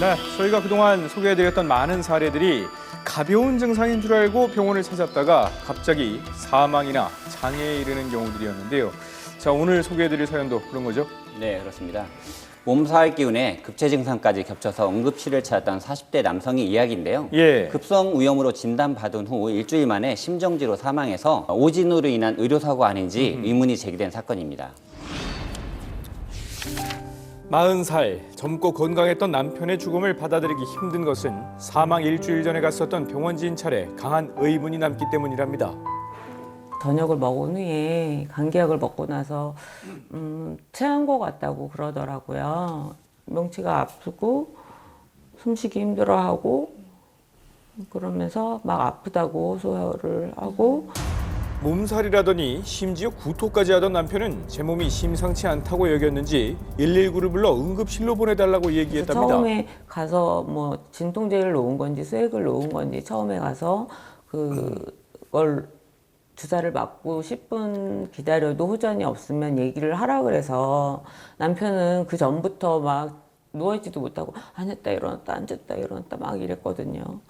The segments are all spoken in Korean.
네, 저희가 그동안 소개해드렸던 많은 사례들이 가벼운 증상인 줄 알고 병원을 찾았다가 갑자기 사망이나 장애에 이르는 경우들이었는데요. 자, 오늘 소개해드릴 사연도 그런 거죠? 네, 그렇습니다. 몸살 기운에 급체 증상까지 겹쳐서 응급실을 찾았던 40대 남성의 이야기인데요. 예. 급성 위염으로 진단받은 후 일주일 만에 심정지로 사망해서 오진으로 인한 의료사고 아닌지 의문이 제기된 사건입니다. 40살, 젊고 건강했던 남편의 죽음을 받아들이기 힘든 것은 사망 일주일 전에 갔었던 병원 진찰에 강한 의문이 남기 때문이랍니다. 저녁을 먹은 후에 감기약을 먹고 나서 체한 것 같다고 그러더라고요. 명치가 아프고 숨쉬기 힘들어하고 그러면서 막 아프다고 호소를 하고 몸살이라더니 심지어 구토까지 하던 남편은 제 몸이 심상치 않다고 여겼는지 119를 불러 응급실로 보내달라고 얘기했답니다. 처음에 가서 뭐 진통제를 놓은 건지 수액을 놓은 건지 처음에 가서 그걸 주사를 맞고 10분 기다려도 호전이 없으면 얘기를 하라 그래서 남편은 그 전부터 막 누워있지도 못하고 앉았다 일어났다 앉았다 일어났다 막 이랬거든요.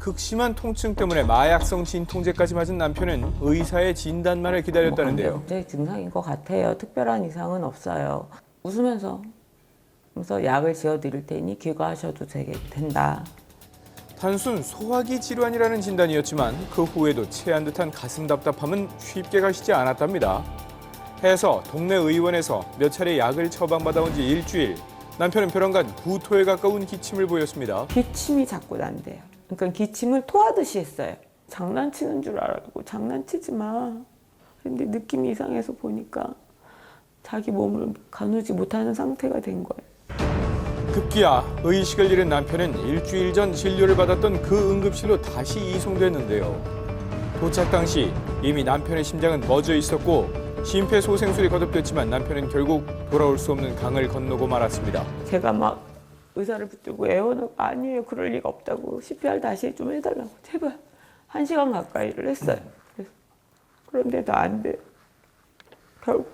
극심한 통증 때문에 마약성 진통제까지 맞은 남편은 의사의 진단만을 기다렸다는데요. 경제 증상인 것 같아요. 특별한 이상은 없어요. 웃으면서 그래서 약을 지어드릴 테니 귀가하셔도 된다. 단순 소화기 질환이라는 진단이었지만 그 후에도 체한 듯한 가슴 답답함은 쉽게 가시지 않았답니다. 해서 동네 의원에서 몇 차례 약을 처방받아온 지 일주일, 남편은 벼랑간 구토에 가까운 기침을 보였습니다. 기침이 자꾸 난대요. 그러니까 기침을 토하듯이 했어요. 장난치는 줄 알고 장난치지 마. 근데 느낌이 이상해서 보니까 자기 몸을 가누지 못하는 상태가 된 거예요. 급기야 의식을 잃은 남편은 일주일 전 진료를 받았던 그 응급실로 다시 이송됐는데요. 도착 당시 이미 남편의 심장은 멎어 있었고 심폐소생술이 거듭됐지만 남편은 결국 돌아올 수 없는 강을 건너고 말았습니다. 제가 막 의사를 붙들고 애원하고 아니에요. 그럴 리가 없다고. CPR 다시 좀 해달라고. 제발. 1시간 가까이를 했어요. 그런데도 안 돼. 결국.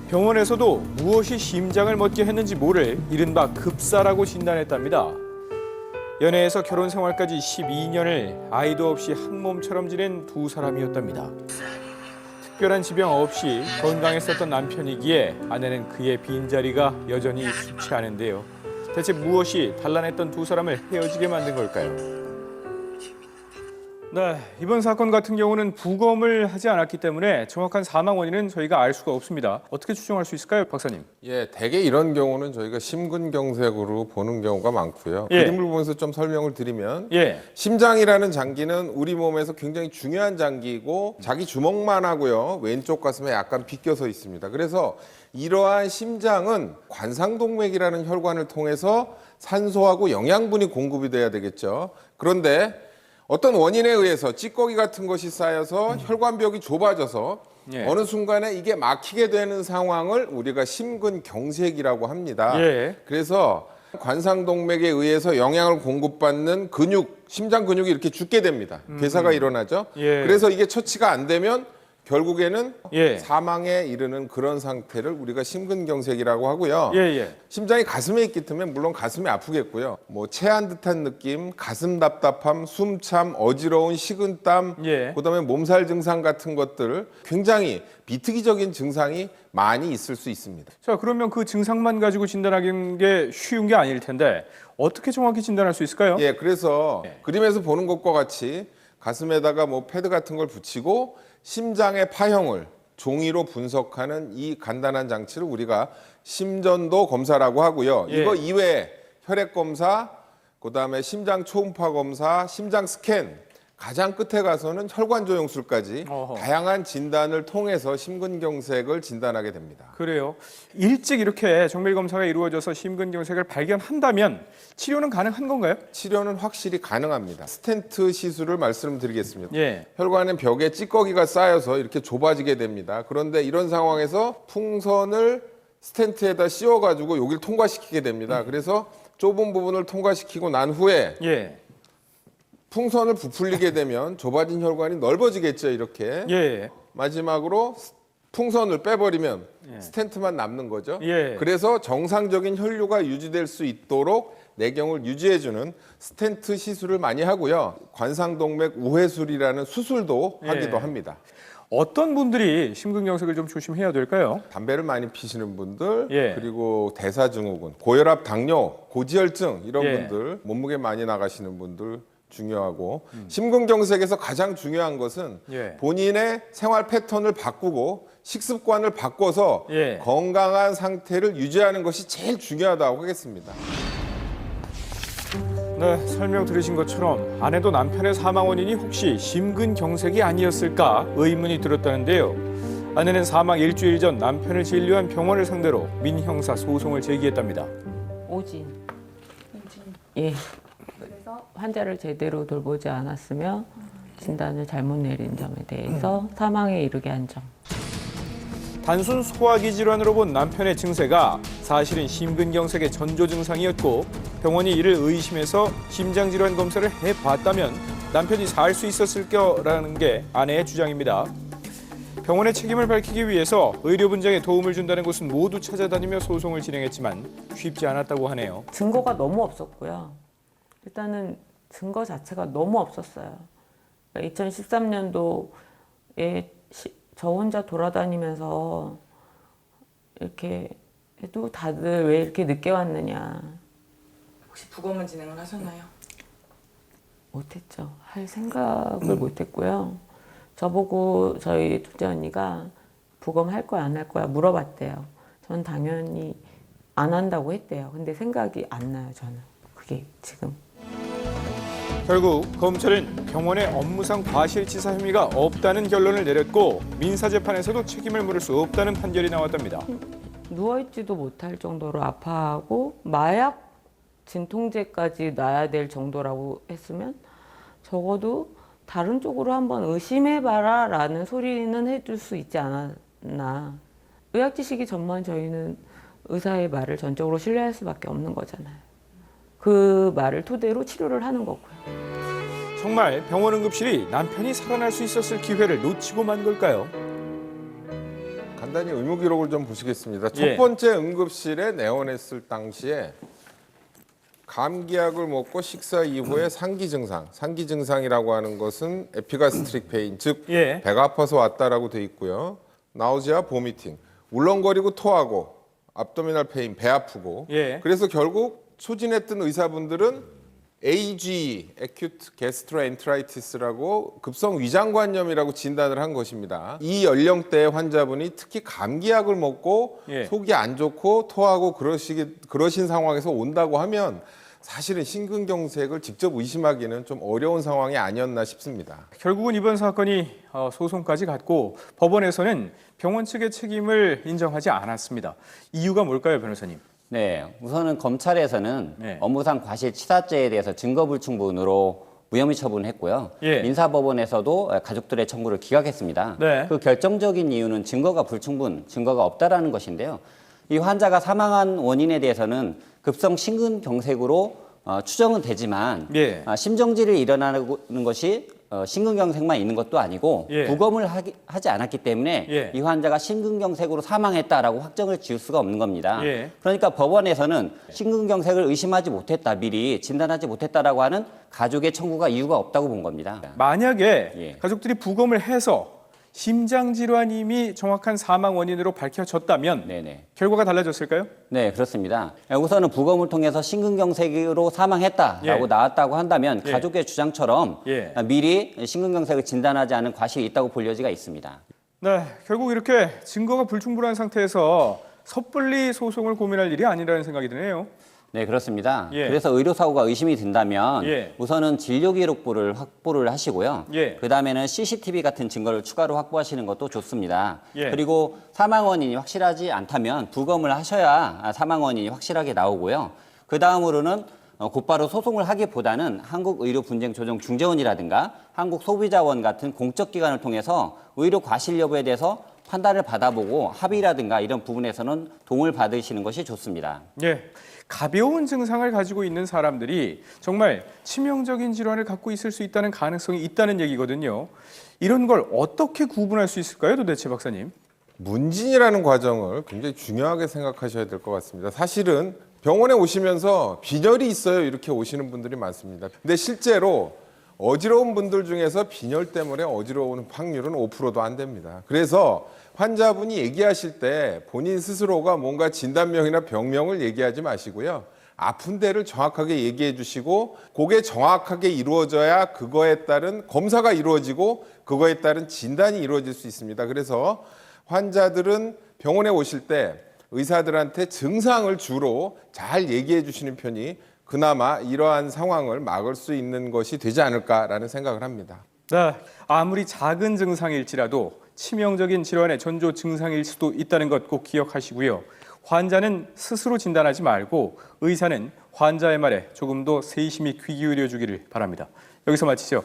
병원에서도 무엇이 심장을 멎게 했는지 모를 이른바 급사라고 진단했답니다. 연애에서 결혼 생활까지 12년을 아이도 없이 한 몸처럼 지낸 두 사람이었답니다. 특별한 지병 없이 건강했었던 남편이기에 아내는 그의 빈자리가 여전히 수치 않은데요. 대체 무엇이 단란했던 두 사람을 헤어지게 만든 걸까요? 네, 이번 사건 같은 경우는 부검을 하지 않았기 때문에 정확한 사망 원인은 저희가 알 수가 없습니다. 어떻게 추정할 수 있을까요, 박사님? 예, 대개 이런 경우는 저희가 심근경색으로 보는 경우가 많고요. 예. 그림을 보면서 좀 설명을 드리면 예, 심장이라는 장기는 우리 몸에서 굉장히 중요한 장기이고 자기 주먹만 하고요. 왼쪽 가슴에 약간 비껴서 있습니다. 그래서 이러한 심장은 관상동맥이라는 혈관을 통해서 산소하고 영양분이 공급이 돼야 되겠죠. 그런데 어떤 원인에 의해서 찌꺼기 같은 것이 쌓여서 혈관벽이 좁아져서 예. 어느 순간에 이게 막히게 되는 상황을 우리가 심근경색이라고 합니다. 예. 그래서 관상동맥에 의해서 영양을 공급받는 근육, 심장 근육이 이렇게 죽게 됩니다. 괴사가 일어나죠. 예. 그래서 이게 처치가 안 되면 결국에는 예. 사망에 이르는 그런 상태를 우리가 심근경색이라고 하고요. 예. 심장이 가슴에 있기 때문에 물론 가슴이 아프겠고요. 뭐 체한 듯한 느낌, 가슴 답답함, 숨참, 어지러운 식은땀, 예. 그다음에 몸살 증상 같은 것들 굉장히 비특이적인 증상이 많이 있을 수 있습니다. 자, 그러면 그 증상만 가지고 진단하는 게 쉬운 게 아닐 텐데 어떻게 정확히 진단할 수 있을까요? 예, 그래서 그림에서 보는 것과 같이 가슴에다가 뭐 패드 같은 걸 붙이고 심장의 파형을 종이로 분석하는 이 간단한 장치를 우리가 심전도 검사라고 하고요. 예. 이거 이외에 혈액 검사, 그다음에 심장 초음파 검사, 심장 스캔, 가장 끝에 가서는 혈관 조영술까지 어허. 다양한 진단을 통해서 심근경색을 진단하게 됩니다. 그래요. 일찍 이렇게 정밀 검사가 이루어져서 심근경색을 발견한다면 치료는 가능한 건가요? 치료는 확실히 가능합니다. 스텐트 시술을 말씀드리겠습니다. 예. 혈관의 벽에 찌꺼기가 쌓여서 이렇게 좁아지게 됩니다. 그런데 이런 상황에서 풍선을 스텐트에다 씌워가지고 여기를 통과시키게 됩니다. 그래서 좁은 부분을 통과시키고 난 후에 예. 풍선을 부풀리게 되면 좁아진 혈관이 넓어지겠죠, 이렇게. 예. 마지막으로 풍선을 빼버리면 스텐트만 남는 거죠. 예. 그래서 정상적인 혈류가 유지될 수 있도록 내경을 유지해주는 스텐트 시술을 많이 하고요. 관상동맥 우회술이라는 수술도 하기도 합니다. 어떤 분들이 심근경색을 좀 조심해야 될까요? 담배를 많이 피시는 분들, 예. 그리고 대사증후군, 고혈압, 당뇨, 고지혈증 이런 예. 분들, 몸무게 많이 나가시는 분들 중요하고 심근경색에서 가장 중요한 것은 예. 본인의 생활 패턴을 바꾸고 식습관을 바꿔서 예. 건강한 상태를 유지하는 것이 제일 중요하다고 하겠습니다. 네, 설명 들으신 것처럼 아내도 남편의 사망 원인이 혹시 심근경색이 아니었을까 의문이 들었다는데요. 아내는 사망 일주일 전 남편을 진료한 병원을 상대로 민형사 소송을 제기했답니다. 오진. 예. 그래서 환자를 제대로 돌보지 않았으며 진단을 잘못 내린 점에 대해서 사망에 이르게 한 점. 단순 소화기 질환으로 본 남편의 증세가 사실은 심근경색의 전조 증상이었고 병원이 이를 의심해서 심장질환 검사를 해봤다면 남편이 살 수 있었을 거라는 게 아내의 주장입니다. 병원의 책임을 밝히기 위해서 의료 분쟁에 도움을 준다는 곳은 모두 찾아다니며 소송을 진행했지만 쉽지 않았다고 하네요. 증거가 너무 없었고요. 일단은 증거 자체가 너무 없었어요. 2013년도에 저 혼자 돌아다니면서 이렇게 해도 다들 왜 이렇게 늦게 왔느냐. 혹시 부검은 진행을 하셨나요? 못했죠. 할 생각을 못했고요. 저보고 저희 둘째 언니가 부검 할 거야 안 할 거야 물어봤대요. 전 당연히 안 한다고 했대요. 근데 생각이 안 나요 저는. 그게 지금. 결국 검찰은 병원의 업무상 과실치사 혐의가 없다는 결론을 내렸고 민사재판에서도 책임을 물을 수 없다는 판결이 나왔답니다. 누워있지도 못할 정도로 아파하고 마약 진통제까지 놔야 될 정도라고 했으면 적어도 다른 쪽으로 한번 의심해봐라 라는 소리는 해줄 수 있지 않았나. 의학 지식이 전무한 저희는 의사의 말을 전적으로 신뢰할 수밖에 없는 거잖아요. 그 말을 토대로 치료를 하는 거고요. 정말 병원 응급실이 남편이 살아날 수 있었을 기회를 놓치고 만 걸까요? 간단히 의무 기록을 좀 보시겠습니다. 예. 첫 번째 응급실에 내원했을 당시에 감기약을 먹고 식사 이후에 상기 증상, 상기 증상이라고 하는 것은 에피가스트릭 페인, 즉 예. 배가 아파서 왔다라고 돼 있고요. 나우지아, 보미팅, 울렁거리고 토하고, 압도미널 페인, 배 아프고. 예. 그래서 결국 소진했던 의사분들은 AGE, Acute Gastroenteritis라고 급성 위장관염이라고 진단을 한 것입니다. 이 연령대의 환자분이 특히 감기약을 먹고 예. 속이 안 좋고 토하고 그러신 상황에서 온다고 하면 사실은 심근경색을 직접 의심하기는 좀 어려운 상황이 아니었나 싶습니다. 결국은 이번 사건이 소송까지 갔고 법원에서는 병원 측의 책임을 인정하지 않았습니다. 이유가 뭘까요, 변호사님? 네, 우선은 검찰에서는 네. 업무상 과실치사죄에 대해서 증거불충분으로 무혐의 처분했고요. 예. 민사법원에서도 가족들의 청구를 기각했습니다. 네. 그 결정적인 이유는 증거가 불충분, 증거가 없다라는 것인데요. 이 환자가 사망한 원인에 대해서는 급성 심근경색으로 추정은 되지만 예. 심정지를 일어나는 것이 심근경색만 있는 것도 아니고 예. 부검을 하지 않았기 때문에 예. 이 환자가 심근경색으로 사망했다라고 확정을 지을 수가 없는 겁니다. 예. 그러니까 법원에서는 심근경색을 의심하지 못했다, 미리 진단하지 못했다라고 하는 가족의 청구가 이유가 없다고 본 겁니다. 만약에 예. 가족들이 부검을 해서 심장질환임이 정확한 사망 원인으로 밝혀졌다면 네네. 결과가 달라졌을까요? 네, 그렇습니다. 우선은 부검을 통해서 심근경색으로 사망했다라고 예. 나왔다고 한다면 예. 가족의 주장처럼 예. 미리 심근경색을 진단하지 않은 과실이 있다고 볼 여지가 있습니다. 네, 결국 이렇게 증거가 불충분한 상태에서 섣불리 소송을 고민할 일이 아니라는 생각이 드네요. 네, 그렇습니다. 예. 그래서 의료사고가 의심이 든다면 예. 우선은 진료기록부를 확보를 하시고요. 예. 그다음에는 CCTV 같은 증거를 추가로 확보하시는 것도 좋습니다. 예. 그리고 사망 원인이 확실하지 않다면 부검을 하셔야 사망 원인이 확실하게 나오고요. 그다음으로는 곧바로 소송을 하기보다는 한국의료분쟁조정중재원이라든가 한국소비자원 같은 공적 기관을 통해서 의료 과실 여부에 대해서 판단을 받아보고 합의라든가 이런 부분에서는 도움을 받으시는 것이 좋습니다. 예. 가벼운 증상을 가지고 있는 사람들이 정말 치명적인 질환을 갖고 있을 수 있다는 가능성이 있다는 얘기거든요. 이런 걸 어떻게 구분할 수 있을까요, 도대체 박사님? 문진이라는 과정을 굉장히 중요하게 생각하셔야 될 것 같습니다. 사실은 병원에 오시면서 빈혈이 있어요 이렇게 오시는 분들이 많습니다. 근데 실제로 어지러운 분들 중에서 빈혈 때문에 어지러운 확률은 5%도 안 됩니다. 그래서 환자분이 얘기하실 때 본인 스스로가 뭔가 진단명이나 병명을 얘기하지 마시고요. 아픈 데를 정확하게 얘기해 주시고 그게 정확하게 이루어져야 그거에 따른 검사가 이루어지고 그거에 따른 진단이 이루어질 수 있습니다. 그래서 환자들은 병원에 오실 때 의사들한테 증상을 주로 잘 얘기해 주시는 편이 그나마 이러한 상황을 막을 수 있는 것이 되지 않을까라는 생각을 합니다. 네, 아무리 작은 증상일지라도 치명적인 질환의 전조 증상일 수도 있다는 것 꼭 기억하시고요. 환자는 스스로 진단하지 말고 의사는 환자의 말에 조금 더 세심히 귀 기울여 주기를 바랍니다. 여기서 마치죠.